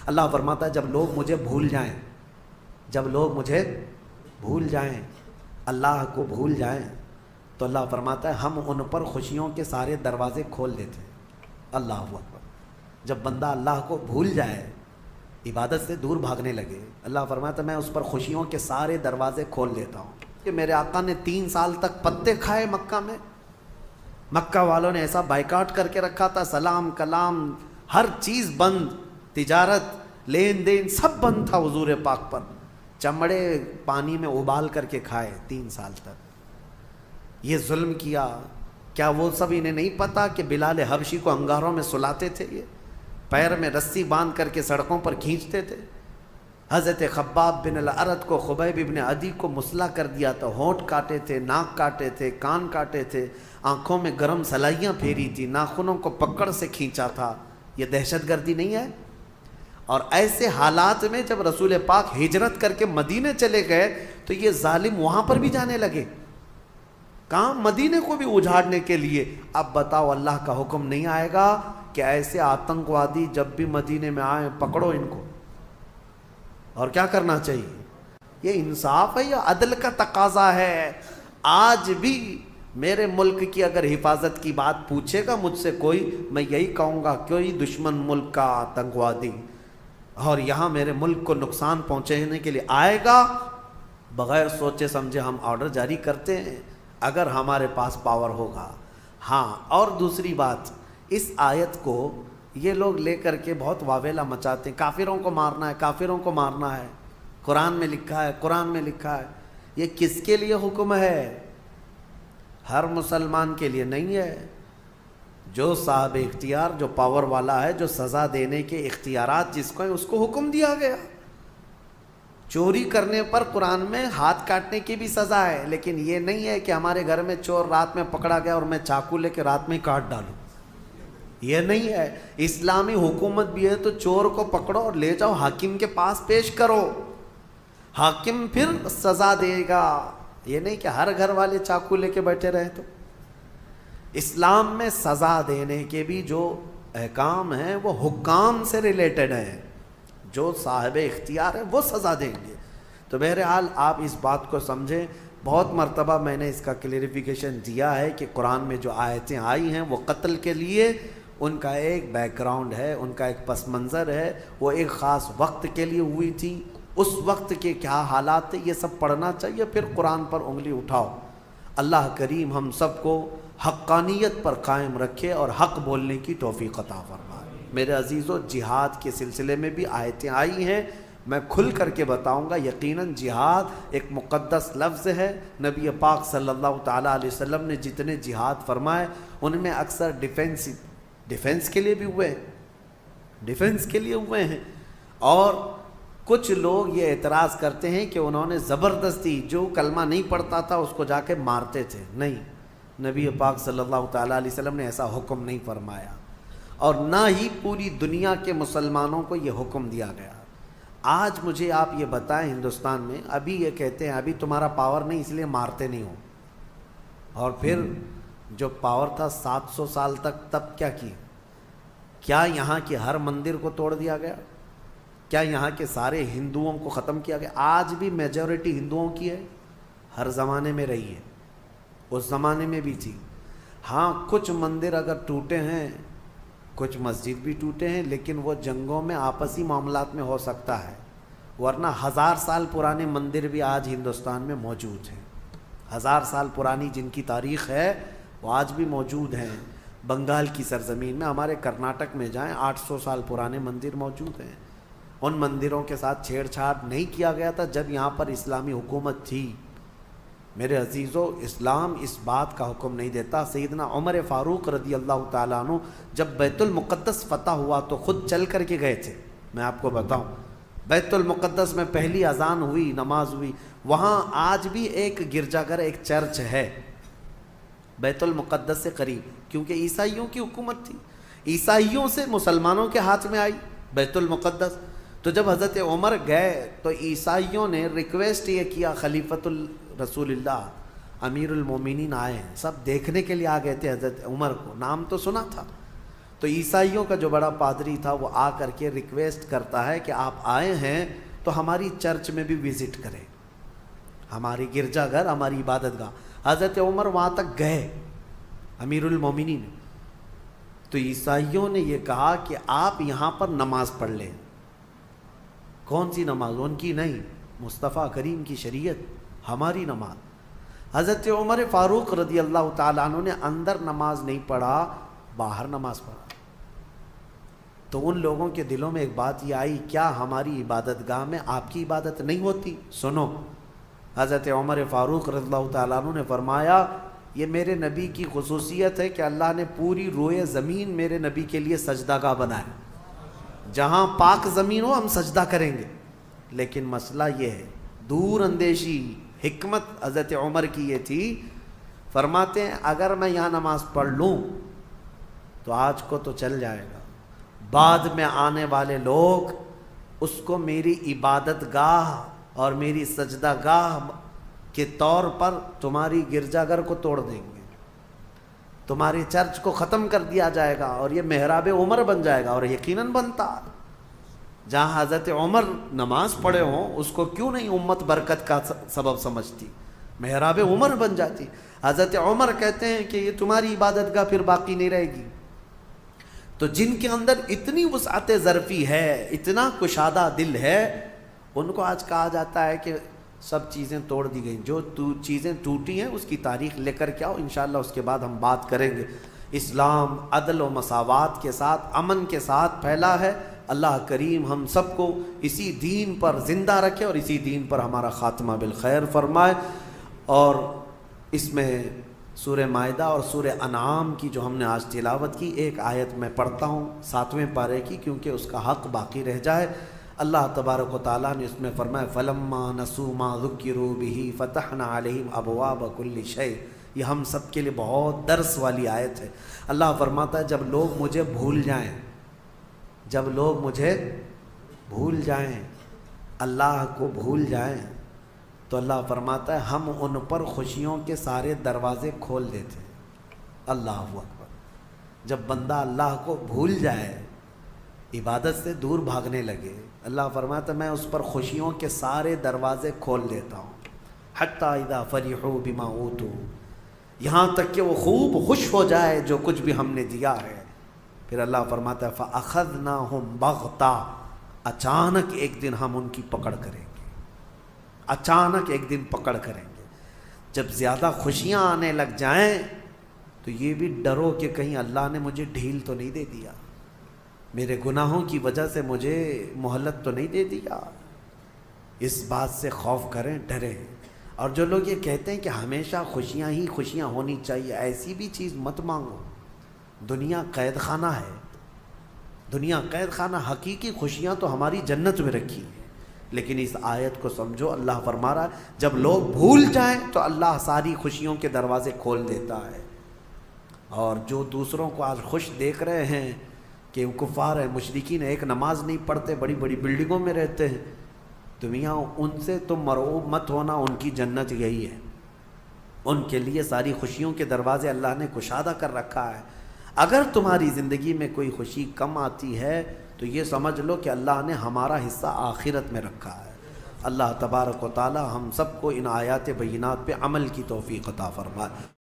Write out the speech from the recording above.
اللہ فرماتا ہے جب لوگ مجھے بھول جائیں، جب لوگ مجھے بھول جائیں، اللہ کو بھول جائیں، تو اللہ فرماتا ہے ہم ان پر خوشیوں کے سارے دروازے کھول دیتے ہیں۔ اللہ اکبر۔ جب بندہ اللہ کو بھول جائے، عبادت سے دور بھاگنے لگے، اللہ فرماتا ہے میں اس پر خوشیوں کے سارے دروازے کھول دیتا ہوں۔ کہ میرے آقا نے 3 سال تک پتے کھائے مکہ میں، مکہ والوں نے ایسا بائیکاٹ کر کے رکھا تھا، سلام کلام ہر چیز بند، تجارت لین دین سب بند تھا حضور پاک پر، چمڑے پانی میں ابال کر کے کھائے 3 سال تک۔ یہ ظلم کیا، کیا وہ سب انہیں نہیں پتا کہ بلال حبشی کو انگاروں میں سلاتے تھے، یہ پیر میں رسی باندھ کر کے سڑکوں پر کھینچتے تھے؟ حضرت خباب بن الارت کو، خبیب ابن عدی کو مسلح کر دیا تھا، ہونٹ کاٹے تھے، ناک کاٹے تھے، کان کاٹے تھے، آنکھوں میں گرم سلائیاں پھیری تھی، ناخنوں کو پکڑ سے کھینچا تھا۔ یہ دہشت گردی نہیں ہے؟ اور ایسے حالات میں جب رسول پاک ہجرت کر کے مدینے چلے گئے تو یہ ظالم وہاں پر بھی جانے لگے، کہاں؟ مدینے کو بھی اجاڑنے کے لیے۔ اب بتاؤ اللہ کا حکم نہیں آئے گا کہ ایسے آتنکوادی جب بھی مدینے میں آئیں پکڑو ان کو؟ اور کیا کرنا چاہیے؟ یہ انصاف ہے یا عدل کا تقاضا ہے؟ آج بھی میرے ملک کی اگر حفاظت کی بات پوچھے گا مجھ سے کوئی، میں یہی کہوں گا کوئی دشمن ملک کا آتنکوادی اور یہاں میرے ملک کو نقصان پہنچانے کے لیے آئے گا، بغیر سوچے سمجھے ہم آرڈر جاری کرتے ہیں اگر ہمارے پاس پاور ہوگا۔ ہاں، اور دوسری بات، اس آیت کو یہ لوگ لے کر کے بہت واویلا مچاتے ہیں، کافروں کو مارنا ہے، کافروں کو مارنا ہے، قرآن میں لکھا ہے، قرآن میں لکھا ہے۔ یہ کس کے لیے حکم ہے؟ ہر مسلمان کے لیے نہیں ہے۔ جو صاحب اختیار، جو پاور والا ہے، جو سزا دینے کے اختیارات جس کو ہیں، اس کو حکم دیا گیا۔ چوری کرنے پر قرآن میں ہاتھ کاٹنے کی بھی سزا ہے، لیکن یہ نہیں ہے کہ ہمارے گھر میں چور رات میں پکڑا گیا اور میں چاقو لے کے رات میں کاٹ ڈالوں، یہ نہیں ہے۔ اسلامی حکومت بھی ہے تو چور کو پکڑو اور لے جاؤ حاکم کے پاس پیش کرو، حاکم پھر سزا دے گا، یہ نہیں کہ ہر گھر والے چاقو لے کے بیٹھے رہے۔ تو اسلام میں سزا دینے کے بھی جو احکام ہیں وہ حکام سے ریلیٹڈ ہیں، جو صاحب اختیار ہے وہ سزا دیں گے۔ تو بہرحال آپ اس بات کو سمجھیں، بہت مرتبہ میں نے اس کا کلیریفیکیشن دیا ہے کہ قرآن میں جو آیتیں آئی ہیں وہ قتل کے لیے ان کا ایک بیک گراؤنڈ ہے، ان کا ایک پس منظر ہے، وہ ایک خاص وقت کے لیے ہوئی تھی، اس وقت کے کیا حالات تھے، یہ سب پڑھنا چاہیے، پھر قرآن پر انگلی اٹھاؤ۔ اللہ کریم ہم سب کو حقانیت پر قائم رکھے اور حق بولنے کی توفیق عطا فرمائے۔ میرے عزیزو، جہاد کے سلسلے میں بھی آیتیں آئی ہیں، میں کھل کر کے بتاؤں گا۔ یقیناً جہاد ایک مقدس لفظ ہے، نبی پاک صلی اللہ تعالیٰ علیہ وسلم نے جتنے جہاد فرمائے ان میں اکثر ڈیفنس کے لیے بھی ہوئے ہیں، ڈیفنس کے لیے ہوئے ہیں۔ اور کچھ لوگ یہ اعتراض کرتے ہیں کہ انہوں نے زبردستی جو کلمہ نہیں پڑھتا تھا اس کو جا کے مارتے تھے، نہیں، نبی پاک صلی اللہ تعالیٰ علیہ وسلم نے ایسا حکم نہیں فرمایا، اور نہ ہی پوری دنیا کے مسلمانوں کو یہ حکم دیا گیا۔ آج مجھے آپ یہ بتائیں، ہندوستان میں ابھی یہ کہتے ہیں ابھی تمہارا پاور نہیں اس لیے مارتے نہیں ہو، اور پھر جو پاور تھا 700 سال تک تب کیا کی؟ کیا یہاں کے ہر مندر کو توڑ دیا گیا؟ کیا یہاں کے سارے ہندوؤں کو ختم کیا گیا؟ آج بھی میجورٹی ہندوؤں کی ہے، ہر زمانے میں رہی ہے، اس زمانے میں بھی تھی۔ ہاں، کچھ مندر اگر ٹوٹے ہیں، کچھ مسجد بھی ٹوٹے ہیں، لیکن وہ جنگوں میں آپسی معاملات میں ہو سکتا ہے، ورنہ 1000 سال پرانے مندر بھی آج ہندوستان میں موجود ہیں، 1000 سال پرانی جن کی تاریخ ہے وہ آج بھی موجود ہیں۔ بنگال کی سرزمین میں، ہمارے کرناٹک میں جائیں، 800 سال پرانے مندر موجود ہیں۔ ان مندروں کے ساتھ چھیڑ چھاڑ نہیں کیا گیا تھا جب یہاں پر اسلامی حکومت تھی۔ میرے عزیزو، اسلام اس بات کا حکم نہیں دیتا۔ سیدنا عمر فاروق رضی اللہ تعالیٰ عنہ جب بیت المقدس فتح ہوا تو خود چل کر کے گئے تھے۔ میں آپ کو بتاؤں، بیت المقدس میں پہلی اذان ہوئی، نماز ہوئی، وہاں آج بھی ایک گرجا گھر، ایک چرچ ہے بیت المقدس سے قریب، کیونکہ عیسائیوں کی حکومت تھی، عیسائیوں سے مسلمانوں کے ہاتھ میں آئی بیت المقدس۔ تو جب حضرت عمر گئے تو عیسائیوں نے ریکویسٹ یہ کیا، خلیفۃ رسول اللہ امیر المومنین آئے ہیں، سب دیکھنے کے لیے آ گئے تھے حضرت عمر کو، نام تو سنا تھا۔ تو عیسائیوں کا جو بڑا پادری تھا وہ آ کر کے ریکویسٹ کرتا ہے کہ آپ آئے ہیں تو ہماری چرچ میں بھی وزٹ کریں، ہماری گرجا گھر، ہماری عبادت گاہ۔ حضرت عمر وہاں تک گئے، امیر المومنین، تو عیسائیوں نے یہ کہا کہ آپ یہاں پر نماز پڑھ لیں۔ کون سی نماز؟ ان کی نہیں، مصطفیٰ کریم کی شریعت، ہماری نماز۔ حضرت عمر فاروق رضی اللہ تعالیٰ عنہ نے اندر نماز نہیں پڑھا، باہر نماز پڑھا۔ تو ان لوگوں کے دلوں میں ایک بات یہ آئی، کیا ہماری عبادت گاہ میں آپ کی عبادت نہیں ہوتی؟ سنو، حضرت عمر فاروق رضی اللہ تعالیٰ عنہ نے فرمایا، یہ میرے نبی کی خصوصیت ہے کہ اللہ نے پوری روئے زمین میرے نبی کے لیے سجدہ گاہ بنایا، جہاں پاک زمین ہو ہم سجدہ کریں گے۔ لیکن مسئلہ یہ ہے، دور اندیشی حکمت حضرت عمر کی یہ تھی، فرماتے ہیں اگر میں یہاں نماز پڑھ لوں تو آج کو تو چل جائے گا، بعد میں آنے والے لوگ اس کو میری عبادت گاہ اور میری سجدہ گاہ کے طور پر تمہاری گرجا گھر کو توڑ دیں گے، تمہاری چرچ کو ختم کر دیا جائے گا اور یہ محراب عمر بن جائے گا۔ اور یقیناً بنتا، جہاں حضرت عمر نماز پڑھے ہوں اس کو کیوں نہیں امت برکت کا سبب سمجھتی، محراب عمر بن جاتی۔ حضرت عمر کہتے ہیں کہ یہ تمہاری عبادت گاہ پھر باقی نہیں رہے گی۔ تو جن کے اندر اتنی وسعت ظرفی ہے، اتنا کشادہ دل ہے، ان کو آج کہا جاتا ہے کہ سب چیزیں توڑ دی گئیں، جو چیزیں ٹوٹی ہیں اس کی تاریخ لے کر کے آؤ، انشاءاللہ اس کے بعد ہم بات کریں گے۔ اسلام عدل و مساوات کے ساتھ، امن کے ساتھ پھیلا ہے۔ اللہ کریم ہم سب کو اسی دین پر زندہ رکھے اور اسی دین پر ہمارا خاتمہ بالخیر فرمائے۔ اور اس میں سورہ مائدہ اور سورہ انعام کی جو ہم نے آج تلاوت کی، ایک آیت میں پڑھتا ہوں 7ویں پارے کی، کیونکہ اس کا حق باقی رہ جائے۔ اللہ تبارک و تعالیٰ نے اس میں فرمایا فَلَمَّا نَسُوا مَا ذُكِّرُوا بِهِ فَتَحْنَا عَلَيْهِمْ أَبْوَابَ كُلِّ شَيْءٍ۔ یہ ہم سب کے لیے بہت درس والی آیت ہے۔ اللہ فرماتا ہے جب لوگ مجھے بھول جائیں، جب لوگ مجھے بھول جائیں، اللہ کو بھول جائیں، تو اللہ فرماتا ہے ہم ان پر خوشیوں کے سارے دروازے کھول دیتے ہیں۔ اللہ اکبر۔ جب بندہ اللہ کو بھول جائے، عبادت سے دور بھاگنے لگے، اللہ فرماتا ہے میں اس پر خوشیوں کے سارے دروازے کھول دیتا ہوں۔ حتی اذا فرحوا بما اوتوا، یہاں تک کہ وہ خوب خوش ہو جائے جو کچھ بھی ہم نے دیا ہے۔ پھر اللہ فرماتا ہے فَأَخَذْنَاهُمْ بَغْتَةً، اچانک ایک دن ہم ان کی پکڑ کریں گے، اچانک ایک دن پکڑ کریں گے۔ جب زیادہ خوشیاں آنے لگ جائیں تو یہ بھی ڈرو کہ کہیں اللہ نے مجھے ڈھیل تو نہیں دے دیا، میرے گناہوں کی وجہ سے مجھے مہلت تو نہیں دے دیا۔ اس بات سے خوف کریں، ڈریں۔ اور جو لوگ یہ کہتے ہیں کہ ہمیشہ خوشیاں ہی خوشیاں ہونی چاہیے، ایسی بھی چیز مت مانگو۔ دنیا قید خانہ ہے، دنیا قید خانہ، حقیقی خوشیاں تو ہماری جنت میں رکھی ہیں۔ لیکن اس آیت کو سمجھو، اللہ فرما رہا ہے جب لوگ بھول جائیں تو اللہ ساری خوشیوں کے دروازے کھول دیتا ہے۔ اور جو دوسروں کو آج خوش دیکھ رہے ہیں کہ وہ کفار ہیں، مشرکین ہیں، ایک نماز نہیں پڑھتے، بڑی بڑی بلڈنگوں میں رہتے ہیں، تو میاں ان سے تم مرعوب مت ہونا، ان کی جنت یہی ہے، ان کے لیے ساری خوشیوں کے دروازے اللہ نے کشادہ کر رکھا ہے۔ اگر تمہاری زندگی میں کوئی خوشی کم آتی ہے تو یہ سمجھ لو کہ اللہ نے ہمارا حصہ آخرت میں رکھا ہے۔ اللہ تبارک و تعالی ہم سب کو ان آیات بینات پہ عمل کی توفیق عطا فرمائے۔